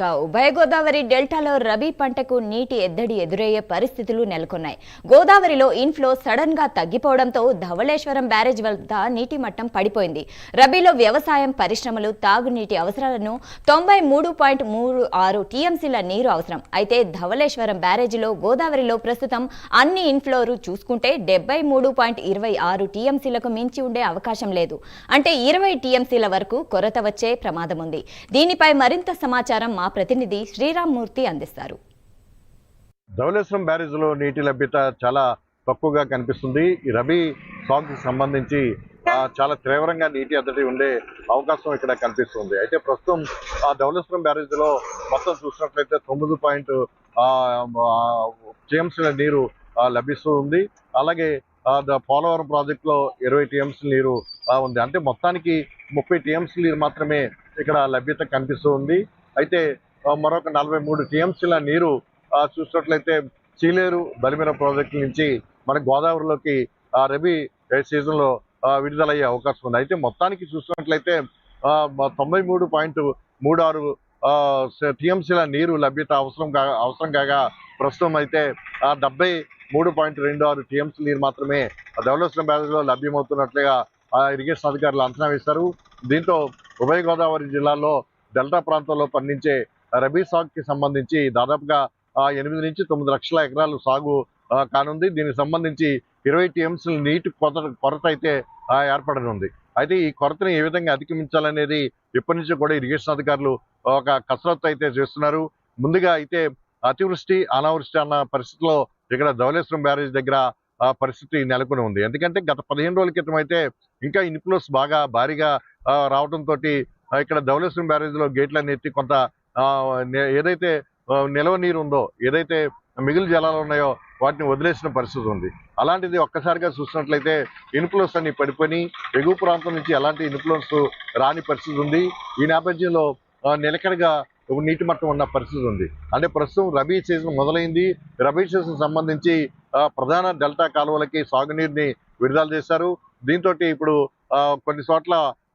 ఉభయ గోదావరి డెల్టాలో రబీ పంటకు నీటి ఎద్దడి ఎదురయ్యే పరిస్థితులు నెలకొన్నాయి. గోదావరిలో ఇన్ఫ్లో సడన్ గా తగ్గిపోవడంతో ధవళేశ్వరం బ్యారేజ్ వద్ద నీటి మట్టం పడిపోయింది. రబీలో వ్యవసాయం, పరిశ్రమలు, తాగునీటి అవసరాలను 93.36 టీఎంసీల నీరు అవసరం. అయితే ధవళేశ్వరం బ్యారేజీలో గోదావరిలో ప్రస్తుతం అన్ని ఇన్ఫ్లోలు చూసుకుంటే 73.26 టీఎంసీలకు మించి ఉండే అవకాశం లేదు. అంటే 20 టీఎంసీల వరకు కొరత వచ్చే ప్రమాదం ఉంది. దీనిపై మరింత సమాచారం మా ప్రతినిధి శ్రీరామ్మూర్తి అందిస్తారు. ధవళేశ్వరం బ్యారేజ్లో నీటి లభ్యత చాలా తక్కువగా కనిపిస్తుంది. ఈ రబీ సాగుకు సంబంధించి చాలా తీవ్రంగా నీటి ఎద్దడి ఉండే అవకాశం ఇక్కడ కనిపిస్తుంది. అయితే ప్రస్తుతం ఆ ధవళేశ్వరం బ్యారేజ్లో మొత్తం చూసినట్లయితే 9 టీఎంసీల నీరు లభిస్తూ ఉంది. అలాగే పోలవరం ప్రాజెక్టులో 20 టీఎంసీల నీరు ఉంది. అంటే మొత్తానికి 30 టీఎంసీల నీరు మాత్రమే ఇక్కడ లభ్యత కనిపిస్తూ ఉంది. అయితే మరొక 43 టీఎంసీల నీరు చూసినట్లయితే చీలేరు, బలిమేర ప్రాజెక్టుల నుంచి మన గోదావరిలోకి రబీ సీజన్లో విడుదలయ్యే అవకాశం ఉంది. అయితే మొత్తానికి చూసినట్లయితే 93.36 టీఎంసీల నీరు లభ్యత అవసరం కాగా ప్రస్తుతం అయితే 73.26 టీఎంసీల నీరు మాత్రమే ధవళేశ్వరం బ్యారేజ్లో లభ్యమవుతున్నట్లుగా ఇరిగేషన్ అధికారులు అంచనా వేశారు. దీంతో ఉభయ గోదావరి జిల్లాలో డెల్టా ప్రాంతంలో పండించే రబీ సాగుకి సంబంధించి దాదాపుగా 8 నుంచి 9 లక్షల ఎకరాలు సాగు కానుంది. దీనికి సంబంధించి 20 టీఎంసీల నీటి కొరత అయితే ఏర్పడనుంది. అయితే ఈ కొరతను ఏ విధంగా అధిగమించాలనేది ఇప్పటి నుంచి కూడా ఇరిగేషన్ అధికారులు ఒక కసరత్తు అయితే చేస్తున్నారు. ముందుగా అయితే అతివృష్టి, అనావృష్టి అన్న పరిస్థితిలో ఇక్కడ ధవళేశ్వరం బ్యారేజ్ దగ్గర పరిస్థితి నెలకొని ఉంది. ఎందుకంటే గత 15 రోజుల క్రితం అయితే ఇంకా ఇన్ఫ్లోస్ బాగా భారీగా రావడంతో ఇక్కడ ధవళేశ్వరం బ్యారేజ్లో గేట్లన్నీ ఎత్తి కొంత ఏదైతే నిల్వ నీరు ఉందో, ఏదైతే మిగులు జలాలు ఉన్నాయో వాటిని వదిలేసిన పరిస్థితి ఉంది. అలాంటిది ఒక్కసారిగా చూసినట్లయితే ఇన్ఫ్లోస్ అన్ని పడిపోయి ఎగువ ప్రాంతం నుంచి ఎలాంటి ఇన్ఫ్లోస్ రాని పరిస్థితి ఉంది. ఈ నేపథ్యంలో నిలకడగా నీటి మట్టం ఉన్న పరిస్థితి ఉంది. అంటే ప్రస్తుతం రబీ సీజన్ మొదలైంది. రబీ సీజన్ సంబంధించి ప్రధాన డెల్టా కాలువలకి సాగునీరుని విడుదల చేశారు. దీంతో ఇప్పుడు కొన్ని చోట్ల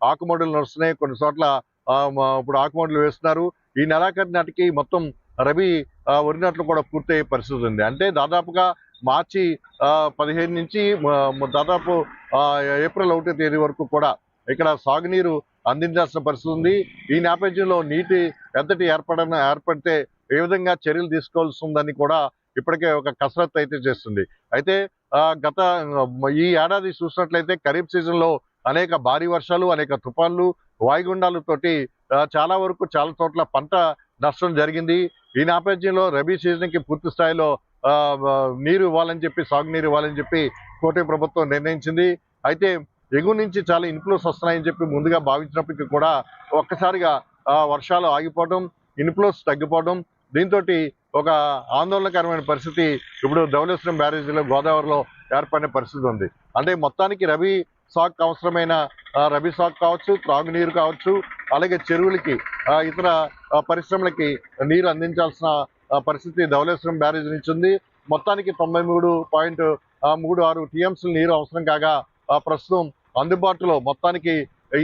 ఆకుమడులు నడుస్తున్నాయి, కొన్ని చోట్ల ఇప్పుడు ఆకుమడులు వేస్తున్నారు. ఈ నెలాఖరు నాటికి మొత్తం రబీ వరి నాట్లు కూడా పూర్తయ్యే పరిస్థితి ఉంది. అంటే దాదాపుగా మార్చి 15 నుంచి దాదాపు ఏప్రిల్ 1వ తేదీ వరకు కూడా ఇక్కడ సాగునీరు అందించాల్సిన పరిస్థితి ఉంది. ఈ నేపథ్యంలో నీటి ఎద్దడి ఏర్పడితే ఏ విధంగా చర్యలు తీసుకోవాల్సి ఉందని కూడా ఇప్పటికే ఒక కసరత్తు అయితే చేస్తుంది. అయితే గత ఈ ఏడాది చూసినట్లయితే ఖరీఫ్ సీజన్లో అనేక భారీ వర్షాలు, అనేక తుఫాన్లు, వాయుగుండాలతోటి చాలా వరకు చాలా చోట్ల పంట నష్టం జరిగింది. ఈ నేపథ్యంలో రబీ సీజన్కి పూర్తి స్థాయిలో నీరు ఇవ్వాలని చెప్పి, సాగునీరు ఇవ్వాలని చెప్పి కూటమి ప్రభుత్వం నిర్ణయించింది. అయితే ఎగువ నుంచి చాలా ఇన్ఫ్లోస్ వస్తున్నాయని చెప్పి ముందుగా భావించినప్పటికీ కూడా ఒక్కసారిగా వర్షాలు ఆగిపోవడం, ఇన్ఫ్లోస్ తగ్గిపోవడం, దీంతో ఒక ఆందోళనకరమైన పరిస్థితి ఇప్పుడు ధవళేశ్వరం బ్యారేజీలో గోదావరిలో ఏర్పడిన పరిస్థితి ఉంది. అంటే మొత్తానికి రబీ సాగుకు అవసరమైన రబీ సాగు కావచ్చు, త్రాగునీరు కావచ్చు, అలాగే చెరువులకి, ఇతర పరిశ్రమలకి నీరు అందించాల్సిన పరిస్థితి ధవళేశ్వరం బ్యారేజ్ నుంచి ఉంది. మొత్తానికి 93.36 టీఎంసీల నీరు అవసరం కాగా ప్రస్తుతం అందుబాటులో మొత్తానికి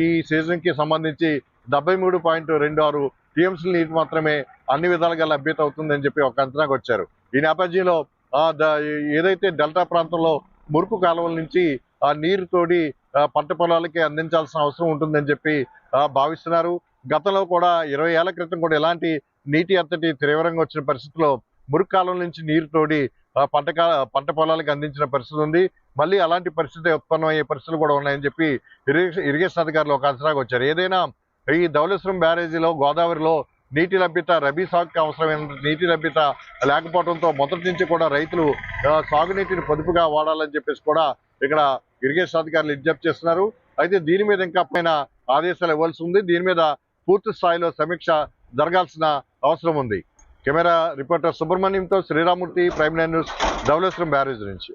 ఈ సీజన్కి సంబంధించి 73.26 టీఎంసీల నీరు మాత్రమే అన్ని విధాలుగా లభ్యత అవుతుందని చెప్పి ఒక అంచనాకు వచ్చారు. ఈ నేపథ్యంలో ఏదైతే డెల్టా ప్రాంతంలో మురుకు కాలువల నుంచి నీరు తోడి పంట పొలాలకి అందించాల్సిన అవసరం ఉంటుందని చెప్పి భావిస్తున్నారు. గతంలో కూడా 20 ఏళ్ల క్రితం కూడా ఇలాంటి నీటి ఎద్దడి తీవ్రంగా వచ్చిన పరిస్థితిలో మురుకు కాలువల నుంచి నీరు తోడి పంట పొలాలకు అందించిన పరిస్థితి ఉంది. మళ్ళీ అలాంటి పరిస్థితి ఉత్పన్నమయ్యే పరిస్థితులు కూడా ఉన్నాయని చెప్పి ఇరిగేషన్ అధికారులు ఒక అంచనాకు వచ్చారు. ఏదైనా ఈ ధవళేశ్వరం బ్యారేజీలో గోదావరిలో నీటి లభ్యత, రబీ సాగుకి అవసరమైన నీటి లభ్యత లేకపోవడంతో మొదటి నుంచి కూడా రైతులు సాగునీటిని పొదుపుగా వాడాలని చెప్పేసి కూడా ఇక్కడ ఇరిగేషన్ అధికారులు విజ్ఞప్తి చేస్తున్నారు. అయితే దీని మీద ఇంకా పైన ఆదేశాలు ఇవ్వాల్సి ఉంది. దీని మీద పూర్తి స్థాయిలో సమీక్ష జరగాల్సిన అవసరం ఉంది. కెమెరా రిపోర్టర్ సుబ్రహ్మణ్యంతో Sriramamurthy, Prime Nine News, Dhavaleswaram barrage నుంచి.